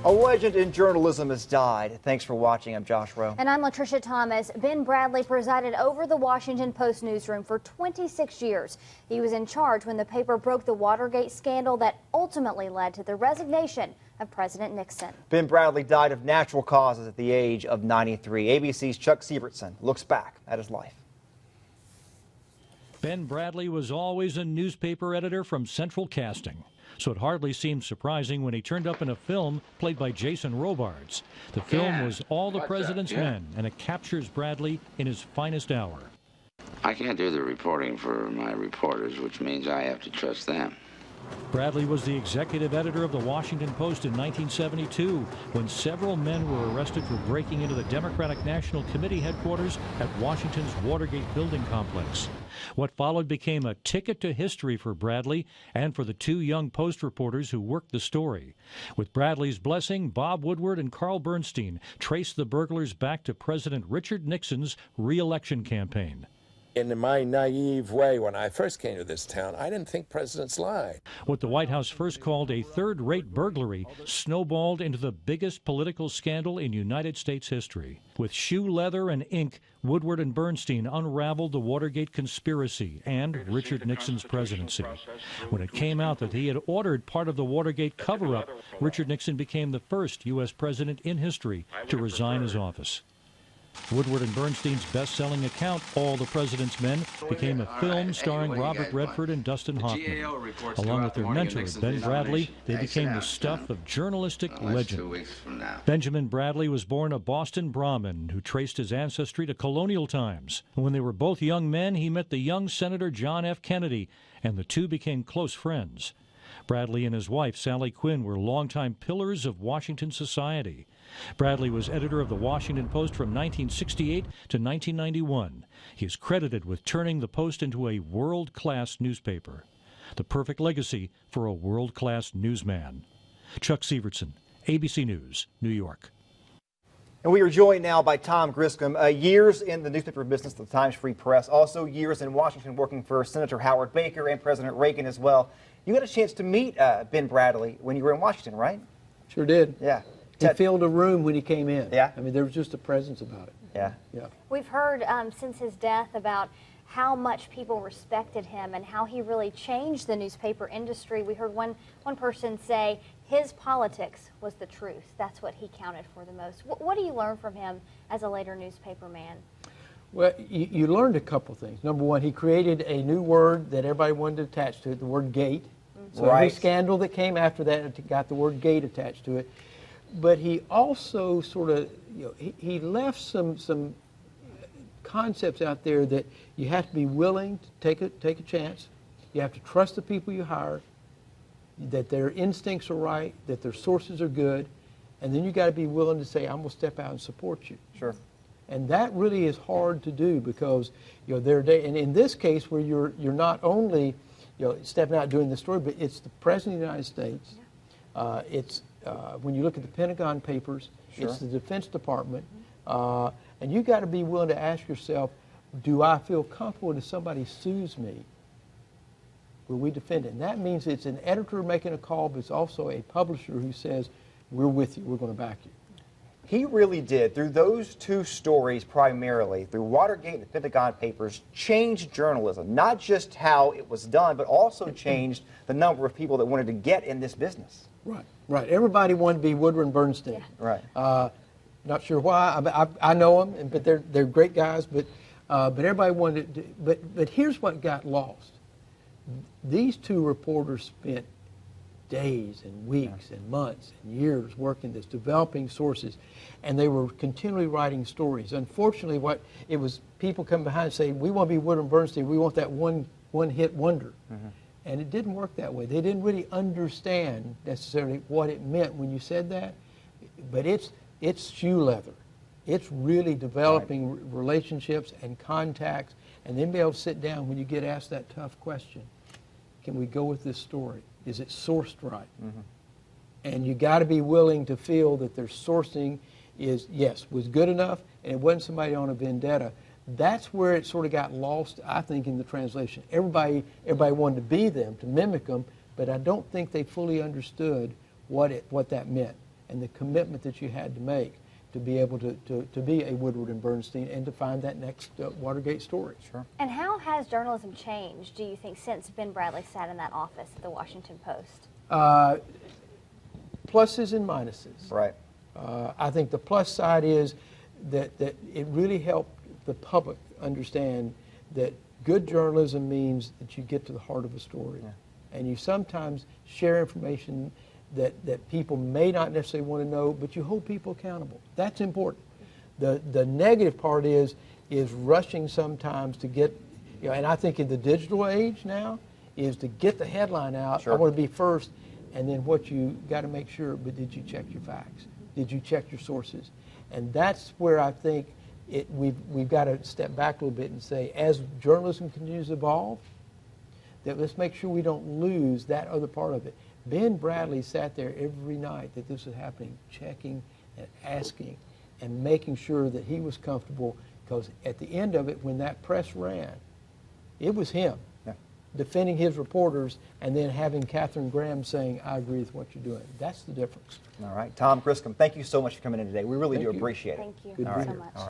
A legend in journalism has died. Thanks for watching. I'm Josh Rowe. And I'm Latricia Thomas. Ben Bradlee presided over the Washington Post newsroom for 26 years. He was in charge when the paper broke the Watergate scandal that ultimately led to the resignation of President Nixon. Ben Bradlee died of natural causes at the age of 93. ABC's Chuck Sievertson looks back at his life. Ben Bradlee was always a newspaper editor from Central Casting, so it hardly seemed surprising when he turned up in a film played by Jason Robards. The film was All the President's Men, and it captures Bradlee in his finest hour. I can't do the reporting for my reporters, which means I have to trust them. Bradlee was the executive editor of the Washington Post in 1972 when several men were arrested for breaking into the Democratic National Committee headquarters at Washington's Watergate building complex. What followed became a ticket to history for Bradlee and for the two young Post reporters who worked the story. With Bradlee's blessing, Bob Woodward and Carl Bernstein traced the burglars back to President Richard Nixon's re-election campaign. In my naive way, when I first came to this town, I didn't think presidents lied. What the White House first called a third-rate burglary snowballed into the biggest political scandal in United States history. With shoe leather and ink, Woodward and Bernstein unraveled the Watergate conspiracy and Richard Nixon's presidency. When it came out that he had ordered part of the Watergate cover-up, Richard Nixon became the first U.S. president in history to resign his office. Woodward and Bernstein's best-selling account, All the President's Men, became a film starring Robert Redford and Dustin Hoffman. Along with their mentor, Ben Bradlee, they became the stuff of journalistic legend. Benjamin Bradlee was born a Boston Brahmin who traced his ancestry to colonial times. When they were both young men, he met the young Senator John F. Kennedy, and the two became close friends. Bradlee and his wife, Sally Quinn, were longtime pillars of Washington society. Bradlee was editor of the Washington Post from 1968 to 1991. He is credited with turning the Post into a world-class newspaper. The perfect legacy for a world-class newsman. Chuck Sievertson, ABC News, New York. And we are joined now by Tom Griscom. Years in the newspaper business, the Times Free Press, also years in Washington working for Senator Howard Baker and President Reagan as well. You got a chance to meet Ben Bradlee when you were in Washington, right? Sure did. Yeah. He filled a room when he came in. Yeah. I mean, there was just a presence about it. Yeah. Yeah. We've heard since his death about how much people respected him and how he really changed the newspaper industry. We heard one person say his politics was the truth. That's what he counted for the most. What do you learn from him as a later newspaper man? Well, you learned a couple things. Number one, he created a new word that everybody wanted to attach to it, the word gate. So every scandal that came after that got the word gate attached to it. But he also sort of, he left some concepts out there that you have to be willing to take a chance. You have to trust the people you hire, that their instincts are right, that their sources are good, and then you got to be willing to say, I'm going to step out and support you. Sure. And that really is hard to do because, and in this case where you're not only, stepping out doing the story, but it's the President of the United States. Yeah. It's when you look at the Pentagon Papers, sure. It's the Defense Department, and you got to be willing to ask yourself, do I feel comfortable if somebody sues me? Will we defend it? And that means it's an editor making a call, but it's also a publisher who says, we're with you, we're going to back you. He really did, through those two stories primarily, through Watergate and the Pentagon Papers, changed journalism. Not just how it was done, but also changed the number of people that wanted to get in this business. Right, right. Everybody wanted to be Woodward and Bernstein. Yeah. Right. Not sure why. I know them, but they're great guys. But everybody wanted to. But here's what got lost. These two reporters spent days and weeks and months and years working this, developing sources, and they were continually writing stories. Unfortunately, people come behind and say, we want to be Woodward and Bernstein, we want that one-hit wonder. Mm-hmm. And it didn't work that way. They didn't really understand necessarily what it meant when you said that, but it's shoe leather. It's really developing relationships and contacts, and then be able to sit down when you get asked that tough question. Can we go with this story? Is it sourced right? Mm-hmm. And you got to be willing to feel that their sourcing was good enough, and it wasn't somebody on a vendetta. That's where it sort of got lost, I think, in the translation. Everybody wanted to be them, to mimic them, but I don't think they fully understood what that meant. and the commitment that you had to make to be able to be a Woodward and Bernstein and to find that next Watergate story. Sure. And how has journalism changed, do you think, since Ben Bradlee sat in that office at the Washington Post? Pluses and minuses. Right. I think the plus side is that it really helped the public understand that good journalism means that you get to the heart of a story. Yeah. And you sometimes share information that people may not necessarily want to know, but you hold people accountable. That's important. The negative part is rushing sometimes to get, and I think in the digital age now, is to get the headline out. Sure. I want to be first, and then what you got to make sure, but did you check your facts? Did you check your sources? And that's where I think we've got to step back a little bit and say, as journalism continues to evolve, that let's make sure we don't lose that other part of it. Ben Bradlee sat there every night that this was happening, checking and asking and making sure that he was comfortable, because at the end of it, when that press ran, it was him defending his reporters and then having Katharine Graham saying, I agree with what you're doing. That's the difference. All right. Tom Griscom, thank you so much for coming in today. We really do Thank you. appreciate it. Thank you Good to so be here. much. All right.